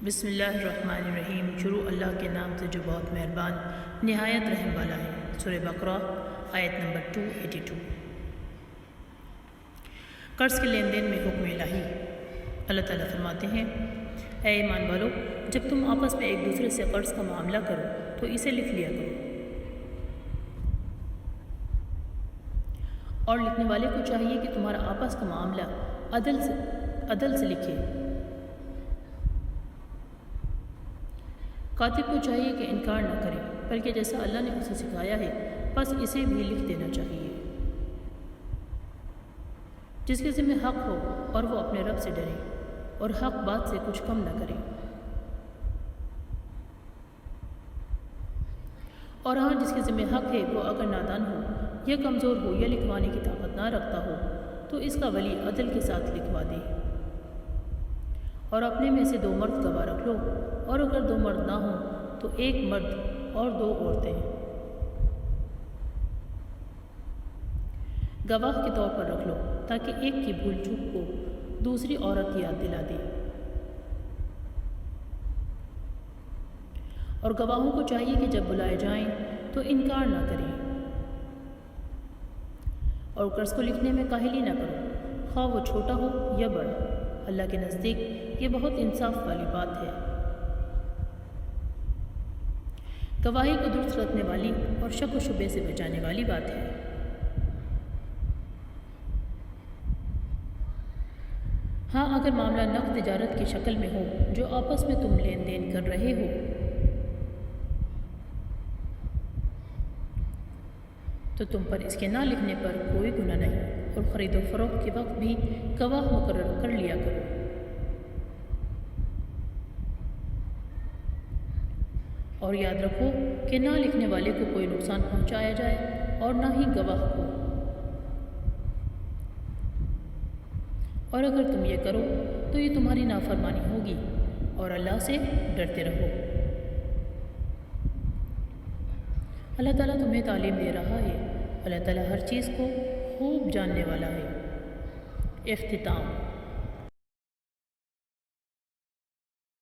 بسم اللہ الرحمن الرحیم۔ شروع اللہ کے نام سے جو بہت مہربان نہایت رحم والا ہے۔ سورہ بقرہ آیت نمبر 282۔ قرض کے لین دین میں حکم الہی۔ اللہ تعالیٰ فرماتے ہیں، اے ایمان والو، جب تم آپس میں ایک دوسرے سے قرض کا معاملہ کرو تو اسے لکھ لیا کرو، اور لکھنے والے کو چاہیے کہ تمہارا آپس کا معاملہ عدل سے لکھے۔ کاتب کو چاہیے کہ انکار نہ کرے، بلکہ جیسا اللہ نے اسے سکھایا ہے بس اسے بھی لکھ دینا چاہیے۔ جس کے ذمہ حق ہو اور وہ اپنے رب سے ڈرے اور حق بات سے کچھ کم نہ کرے، اور ہاں جس کے ذمہ حق ہے وہ اگر نادان ہو یا کمزور ہو یا لکھوانے کی طاقت نہ رکھتا ہو تو اس کا ولی عدل کے ساتھ لکھوا دے، اور اپنے میں سے 2 مرد گواہ رکھ لو، اور اگر 2 مرد نہ ہوں تو 1 مرد اور 2 عورتیں گواہ کے طور پر رکھ لو، تاکہ ایک کی بھول چوک کو دوسری عورت یاد دلا دے۔ اور گواہوں کو چاہیے کہ جب بلائے جائیں تو انکار نہ کریں، اور قرض کو لکھنے میں کاہلی نہ کرو، خواہ وہ چھوٹا ہو یا بڑا۔ اللہ کے نزدیک یہ بہت انصاف والی بات ہے۔ گواہی کو درست رکھنے والی اور شک و شبے سے بچانے والی بات ہے۔ ہاں اگر معاملہ نقد تجارت کی شکل میں ہو جو آپس میں تم لین دین کر رہے ہو تو تم پر اس کے نہ لکھنے پر کوئی گناہ نہیں، اور خرید و فروخت کے وقت بھی گواہ مقرر کر لیا کرو۔ اور یاد رکھو کہ نہ لکھنے والے کو کوئی نقصان پہنچایا جائے اور نہ ہی گواہ کو، اور اگر تم یہ کرو تو یہ تمہاری نافرمانی ہوگی، اور اللہ سے ڈرتے رہو۔ اللہ تعالیٰ تمہیں تعلیم دے رہا ہے، اللہ تعالیٰ ہر چیز کو خوب جاننے والا ہے۔ اختتام۔